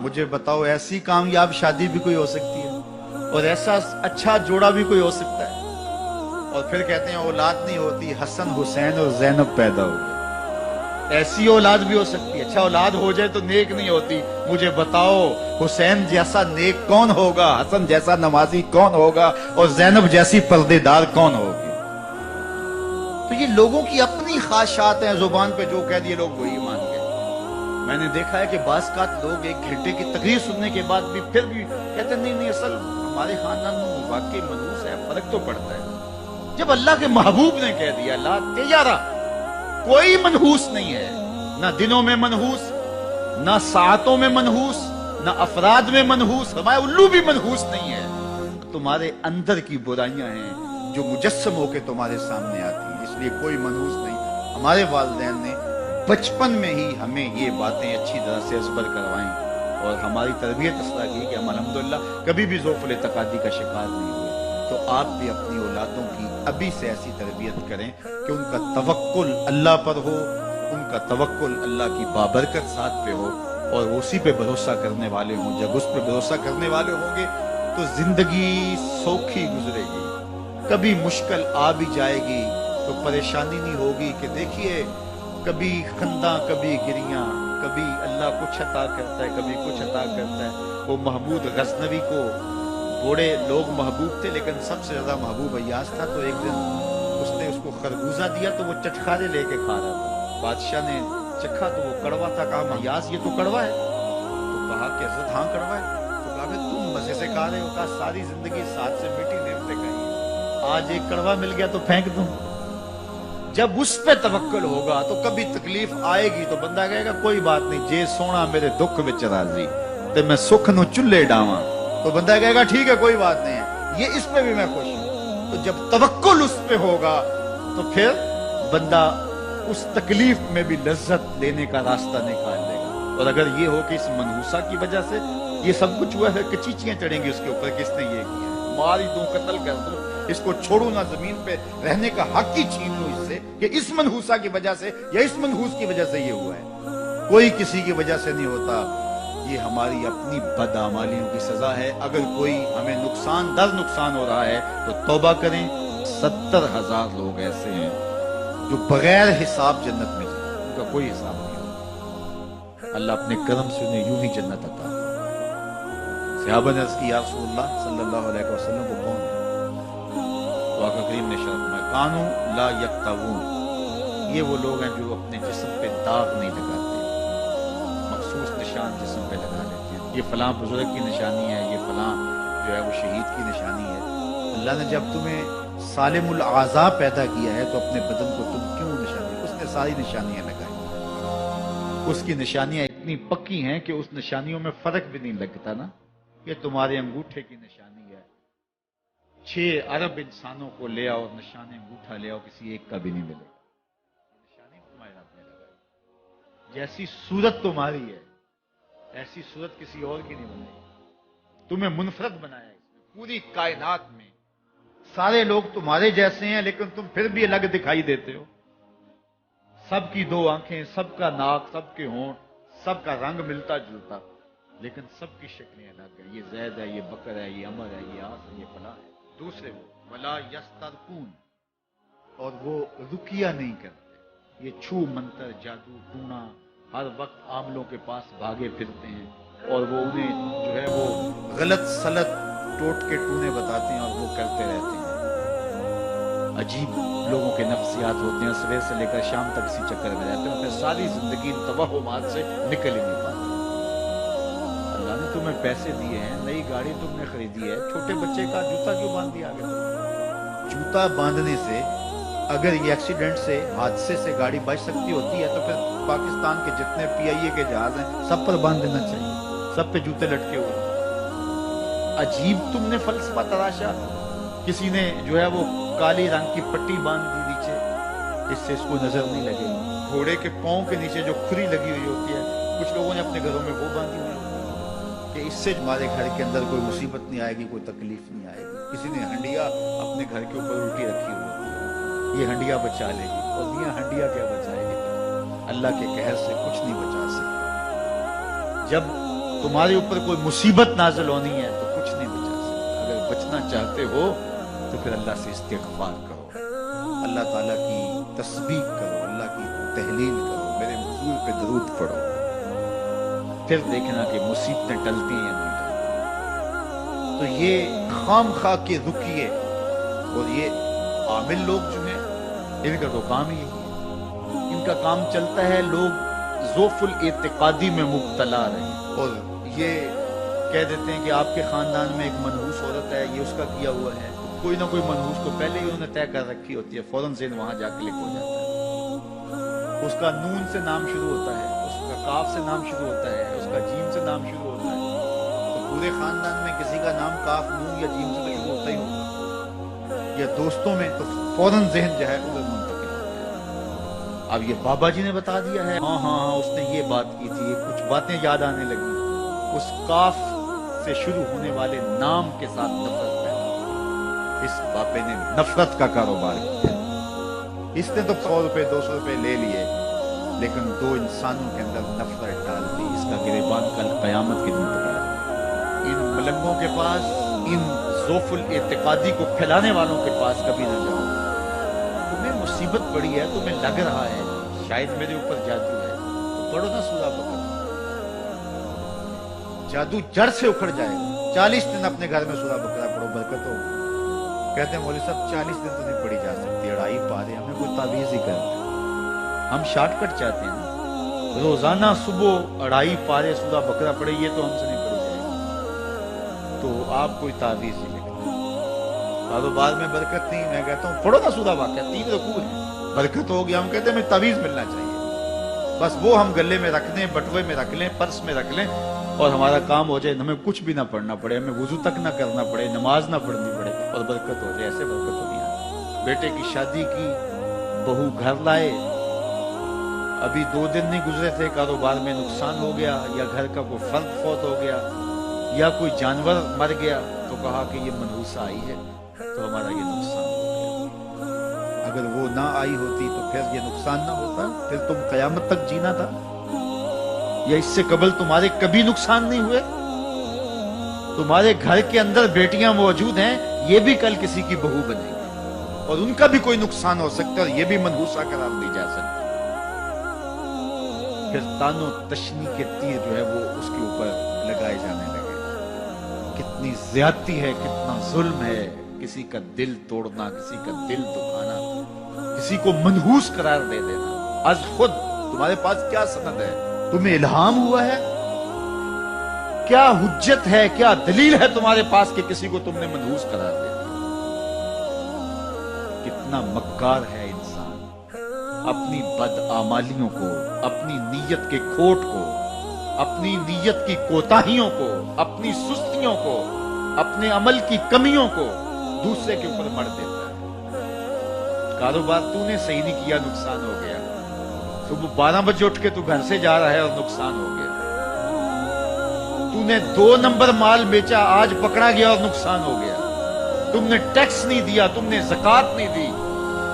मुझे बताओ ऐसी कामयाब शादी भी कोई हो सकती है और ऐसा अच्छा जोड़ा भी कोई हो सकता है? और फिर कहते हैं औलाद नहीं होती, हसन हुसैन और जैनब पैदा हो गए। ऐसी औलाद भी हो सकती है। अच्छा औलाद हो जाए तो नेक नहीं होती। मुझे बताओ हुसैन जैसा नेक कौन होगा, हसन जैसा नमाजी कौन होगा और जैनब जैसी पर्देदार कौन होगी? तो ये लोगों की अपनी ख्वाहिशात हैं, जुबान पे जो कह दिए लोग वही मान गए। मैंने देखा है कि बाज़ लोग एक घंटे की तकरीर सुनने के बाद भी फिर भी कहते नहीं नहीं असल हमारे खानदान में वाकई मनहूस है, फर्क तो पड़ता है। जब अल्लाह के महबूब ने कह दिया ला तेजारा, कोई मनहूस नहीं है, ना दिनों में मनहूस, ना सातों में मनहूस, ना अफराद में मनहूस, हमारे उल्लू भी मनहूस नहीं है। तुम्हारे अंदर की बुराइयां हैं जो मुजस्सम होकर तुम्हारे सामने आती हैं, इसलिए कोई मनहूस नहीं। हमारे वालिदैन ने बचपन में ही हमें ये बातें अच्छी तरह से असबर करवाई और हमारी तरबियत इस तरह की कि हम अल्हम्दुलिल्लाह कभी भी ज़ौफ़ुल तकादी का शिकार नहीं हुए। तो आप भी अपनी औलादों की अभी से ऐसी तरबियत करें कि उनका तवक्कुल अल्लाह पर हो, उनका तवक्कुल अल्लाह की बाबरकत साथ पे हो और उसी पे भरोसा करने वाले हों। जब उस पे भरोसा करने वाले होंगे तो जिंदगी सौखी गुजरेगी। कभी मुश्किल आ भी जाएगी तो परेशानी नहीं होगी कि देखिए कभी खंदा कभी गिरियां, कभी अल्लाह कुछ अता करता है कभी कुछ अता करता है। वो महमूद गजनवी को बड़े लोग महबूब थे लेकिन सबसे ज्यादा महबूब अय्याज था। तो एक दिन उसने उसको खरबूजा दिया तो वो चटखारे लेके खा रहा था। बादशाह ने चखा तो वो कड़वा था। कहा अय्याज ये तो कड़वा है। तो कहा कि हज़रत हाँ कड़वा है। तो कहा कि तुम मजे से खा रहे हो। कहा सारी जिंदगी साथ से मीठी नेमतें खाई, आज एक कड़वा मिल गया तो फेंक दूं। जब उस पे तवक्कुल होगा तो कभी तकलीफ आएगी तो बंदा कहेगा कोई बात नहीं, जे सोना मेरे दुख विच राजी ते मैं सुख नु चुल्ले डावां। तो बंदा कहेगा ठीक है कोई बात नहीं है, ये इस पे भी मैं खुश हूं। तो जब तवक्कुल उस पे होगा तो फिर बंदा उस तकलीफ में भी लज्जत लेने का रास्ता निकाल लेगा। और अगर ये हो कि इस मनहूसा की वजह से ये सब कुछ हुआ है, कचीचियां चढ़ेंगी उसके ऊपर, किसने ये किया है, मार ही दूं, कत्ल कर दूं, इसको छोड़ू ना, जमीन पे रहने का हक ही छीन लूं इससे कि इस मनहूसा की वजह से या इस मनहूस की वजह से ये हुआ है। कोई किसी की वजह से नहीं होता, ये हमारी अपनी बदआमालियों की सजा है। अगर कोई हमें नुकसान दर नुकसान हो रहा है तो तौबा करें। 70,000 लोग ऐसे हैं जो बगैर हिसाब जन्नत में जाए, उनका कोई हिसाब नहीं होता। अल्लाह अपने करम से उन्हें यूं ही जन्नत अता। सहाबा ने अर्ज़ की या रसूलल्लाह सल्लल्लाहु अलैहि वसल्लम वो कौन है? तो आका करीम ने इरशाद फरमाया कानू ला यक्तवून, ये वो लोग हैं जो अपने जिस्म पे दाग नहीं लगाते, मखसूस निशान जिस्म पे लगा लेते हैं। ये फलां बुजुर्ग की निशानी है, ये फलां जो है वो शहीद की निशानी है। अल्लाह ने जब तुम्हें सालिमुल आज़ा पैदा किया है तो अपने बदन को तुम क्यों निशानी, उसने सारी निशानियां लगाई। उसकी निशानियां इतनी पक्की हैं कि उस निशानियों में फर्क भी नहीं लगता ना। ये तुम्हारे अंगूठे की निशानी है, 6 अरब इंसानों को ले आओ, निशान अंगूठा ले आओ, किसी एक का भी नहीं मिलेगा। निशानी तुम्हारे हाथ में लगाई। जैसी सूरत तुम्हारी है ऐसी सूरत किसी और की नहीं बनेगी। तुम्हें मुनफरद बनाया है इसमें, पूरी कायनात में सारे लोग तुम्हारे जैसे हैं लेकिन तुम फिर भी अलग दिखाई देते हो। सबकी 2 आंखें, सबका नाक, सबके होंठ, सबका रंग मिलता जुलता, लेकिन सबकी शक्लें अलग है। ये जैद है, ये बकर है, ये अमर है, ये आस है, ये फला है। दूसरे वो वला यस्तरकून, और वो रुकिया नहीं करते। ये छू मंतर जादू टूना, हर वक्त आमलों के पास भागे फिरते हैं और वो उन्हें जो है वो गलत सलत टोट के टूने बताते हैं और वो करते रहते हैं। अजीब लोगों के नफ्सियात होते हैं, सुबह से लेकर शाम तक इसी चक्कर में रहते हैं, फिर सारी जिंदगी इन तवहुमात से निकल ही नहीं पाते। अल्लाह ने तुम्हें पैसे दिए हैं, नई गाड़ी तुमने खरीदी है, छोटे बच्चे का जूता क्यों बांध दिया आगे? जूता बांधने से अगर ये एक्सीडेंट से, हादसे से गाड़ी बच सकती होती है तो फिर पाकिस्तान के जितने PIA के जहाज हैं सब पर बांध देना चाहिए, सब पे जूते लटके हुए। अजीब तुमने फलसफा तराशा। किसी ने जो है वो काली रंग की पट्टी बांध दी नीचे, इससे इसको नजर नहीं लगे। घोड़े के पांव के नीचे जो खुरी लगी हुई होती है, कुछ लोगों ने अपने घरों में वो बांधी हुई कि इससे हमारे घर के अंदर कोई मुसीबत नहीं आएगी, कोई तकलीफ नहीं आएगी। किसी ने हंडिया अपने घर के ऊपर उल्टी रखी हुई होती है, ये हंडिया बचा लेगी। और मियां हंडिया क्या बचाएगी? अल्लाह के कहर से कुछ नहीं बचा सकता। जब तुम्हारे ऊपर कोई मुसीबत नाजिल होनी है तो कुछ नहीं बचा सकता। अगर बचना चाहते हो तो फिर अल्लाह से इस्तिग़फ़ार करो, अल्लाह ताला की तस्बीह करो, अल्लाह की तहलील करो, मेरे हुजूर पे दरूद पढ़ो, फिर देखना कि मुसीबतें टलती हैं या नहीं टलती। तो ये खाम खा के रुकिए। और ये आमिल लोग जो हैं इनका तो काम ही यही है, इनका काम चलता है लोग ज़ोफ़ुल एतिक़ादी में मुब्तला रहे और ये कह देते हैं कि आपके ख़ानदान में एक मनहूस औरत है, ये उसका किया हुआ है। कोई ना कोई मनहूस को पहले ही उन्होंने तय कर रखी होती है, फौरन ज़हन वहाँ जा क्लिक हो जाता है। उसका नून से नाम शुरू होता है, उसका काफ से नाम शुरू होता है, उसका जीम से नाम शुरू होता है। तो पूरे ख़ानदान में किसी का नाम काफ, नून या जीम से तो शुरू होता ही होगा, या दोस्तों में तो फौरन ज़हन जो है उधर मुंतकिल हो गया। अब ये बाबा जी ने बता दिया है, हाँ हाँ हाँ उसने ये बात की थी, कुछ बातें याद आने लगी, उस काफ से शुरू होने वाले नाम के साथ नफरत पैदा। इस बापे ने नफरत का कारोबार किया। इसने तो 100 रुपए 200 रुपए ले लिए, लेकिन दो इंसानों के अंदर नफरत डाल दी। इसका गिरेबान कल कयामत के दिन पकड़ा। इन मलंगों के पास, इन ज़ोफ़ुल एतिक़ादी को फैलाने वालों के पास कभी न जाओ। तुम्हें मुसीबत पड़ी है, तुम्हें लग रहा है शायद मेरे ऊपर जादू है, तो पढ़ो ना सूरा बकरा, जादू जड़ से उखड़ जाएगा। 40 दिन अपने घर में सूरा बकरा पढ़ो, बरकत हो। कहते हैं मौलवी साहब 40 दिन तो नहीं पढ़ी जा सकती, अढ़ाई पारे, हमें कोई तावीज़ ही कर। हम शॉर्टकट चाहते हैं ना, रोजाना सुबह अढ़ाई पारे सूरा बकरा पढ़े, ये तो हमसे नहीं पढ़ी जाएगी। तो आप कोई तावीज़ ही लिख दो, कारोबार में बरकत नहीं। मैं कहता हूँ पढ़ो ना सूरा वाक़या, 3 रुकू है, बरकत हो गया। हम कहते हैं हमें तावीज़ मिलना चाहिए, बस वो हम गले में रख लें, बटुए में रख लें, पर्स में रख लें और हमारा काम हो जाए, हमें कुछ भी ना पढ़ना पड़े, हमें वुजू तक ना करना पड़े, नमाज ना पढ़नी पड़े और बरकत हो जाए। ऐसे बरकत हो गया। बेटे की शादी की, बहू घर लाए, अभी 2 दिन नहीं गुजरे थे, कारोबार में नुकसान हो गया, या घर का कोई फर्द फौत हो गया, या कोई जानवर मर गया, तो कहा कि ये मनहूसा आई है तो हमारा ये नुकसान हो गया। अगर वो ना आई होती तो फिर ये नुकसान ना होता, फिर तुम कयामत तक जीना था, या इससे कबल तुम्हारे कभी नुकसान नहीं हुए। तुम्हारे घर के अंदर बेटियां मौजूद हैं, ये भी कल किसी की बहू बनेगी और उनका भी कोई नुकसान हो सकता है और ये भी मनहूसा करार दी जा सकती। फिर तानो तशनी के तीर जो है वो उसके ऊपर लगाए जाने लगे। कितनी ज्यादती है, कितना जुल्म है, किसी का दिल तोड़ना, किसी का दिल दुखाना, किसी को मनहूस करार दे देना। आज खुद तुम्हारे पास क्या सनद है, तुम्हें इल्हाम हुआ है, क्या हुज्जत है, क्या दलील है तुम्हारे पास कि किसी को तुमने मनहूस करार दे दिया। कितना मक्कार है इंसान, अपनी बदआमालियों को, अपनी नीयत के खोट को, अपनी नीयत की कोताहियों को, अपनी सुस्तियों को, अपने अमल की कमियों को दूसरे के ऊपर मर देता है। कारोबार तूने सही नहीं किया, नुकसान हो गया। सुबह 12 बजे उठ के तू घर से जा रहा है और नुकसान हो गया। तूने 2 नंबर माल बेचा, आज पकड़ा गया और नुकसान हो गया। तुमने टैक्स नहीं दिया, तुमने ज़कात नहीं दी,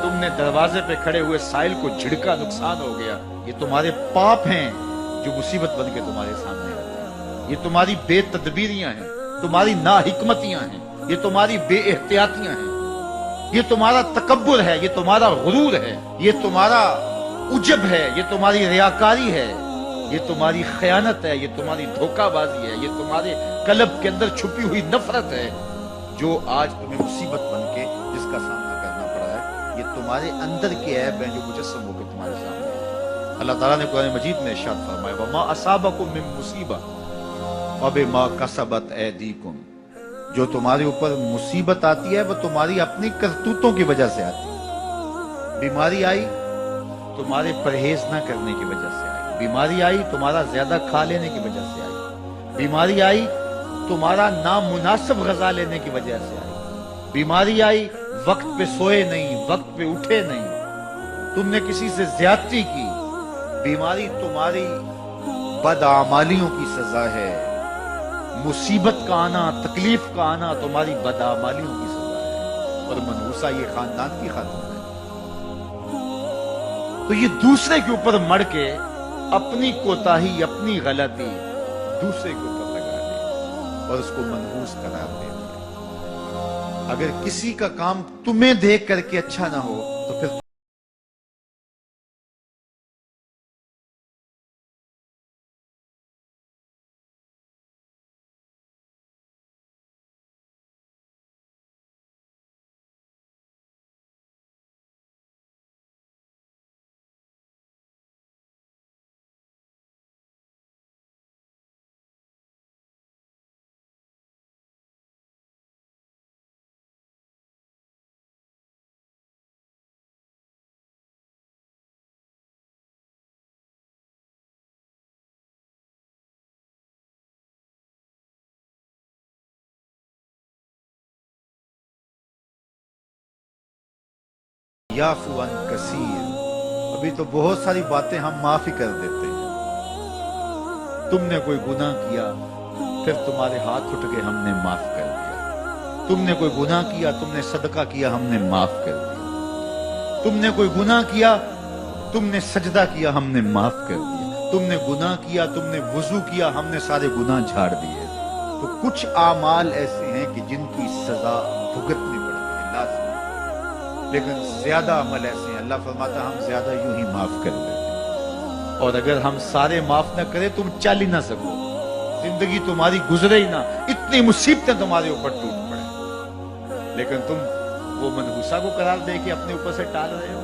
तुमने दरवाजे पे खड़े हुए साइल को झिड़का, नुकसान हो गया। ये तुम्हारे पाप हैं जो मुसीबत बन के तुम्हारे सामने आते हैं। ये तुम्हारी बेतदबीरियां हैं, तुम्हारी नाहिकमतियां हैं, ये तुम्हारी बेएहतियातियां हैं, ये तुम्हारा तकब्बुर है, ये तुम्हारा गुरूर है, ये तुम्हारा उजब है, ये तुम्हारी रियाकारी है, ये तुम्हारी खयानत है, ये तुम्हारी धोखाबाजी है, ये तुम्हारे कल्ब के अंदर छुपी हुई नफरत है जो आज तुम्हें मुसीबत बन के जिसका सामना करना पड़ा है। ये तुम्हारे अंदर के ऐब हैं जो मुजस्सम होकर तुम्हारे सामने है। अल्लाह ताला ने कुरान मजीद में इरशाद फरमाया, वमा असाबकुम मिन मुसीबत फबिमा कसबत ऐदीकुम। जो तुम्हारे ऊपर मुसीबत आती है वो तुम्हारी अपनी करतूतों की वजह से आती है। बीमारी आई तुम्हारे परहेज ना करने की वजह से आई, बीमारी आई तुम्हारा ज्यादा खा लेने की वजह से आई, बीमारी आई तुम्हारा नामुनासिब गजा लेने की वजह से आई, बीमारी आई वक्त पे सोए नहीं, वक्त पे उठे नहीं, तुमने किसी से ज्यादती की, बीमारी तुम्हारी बदआमालियों की सजा है। मुसीबत का आना, तकलीफ का आना तुम्हारी बदआमालियों की सजा है। और मनहूसा ये खानदान की खातून है, तो ये दूसरे के ऊपर मर के अपनी कोताही, अपनी गलती, दूसरे के ऊपर लगा दिया और उसको मनहूस करार दे दिया। अगर किसी का काम तुम्हें देख करके अच्छा ना हो तो फिर याफू अन कसीर, अभी तो बहुत सारी बातें हम माफ ही कर देते हैं। तुमने कोई गुनाह किया, फिर तुम्हारे हाथ उठ के हमने माफ कर दिया। तुमने कोई गुनाह किया, तुमने सदका किया, हमने माफ कर दिया। तुमने कोई गुनाह किया, तुमने सजदा किया, हमने माफ कर दिया। तुमने गुनाह किया, तुमने वुजू किया, हमने सारे गुनाह झाड़ दिए। तो कुछ आमाल ऐसे हैं कि जिनकी सजा भुगतनी पड़ती है लाज़िम, लेकिन ज्यादा अमल ऐसे हैं अल्लाह फरमाता हम ज्यादा यूं ही माफ कर देते हैं। और अगर हम सारे माफ ना करें तुम चल ही ना सको, जिंदगी तुम्हारी गुजरे ही ना, इतनी मुसीबतें तुम्हारे ऊपर टूट पड़े, लेकिन तुम वो मनहूसा को करार दे के अपने ऊपर से टाल रहे हो।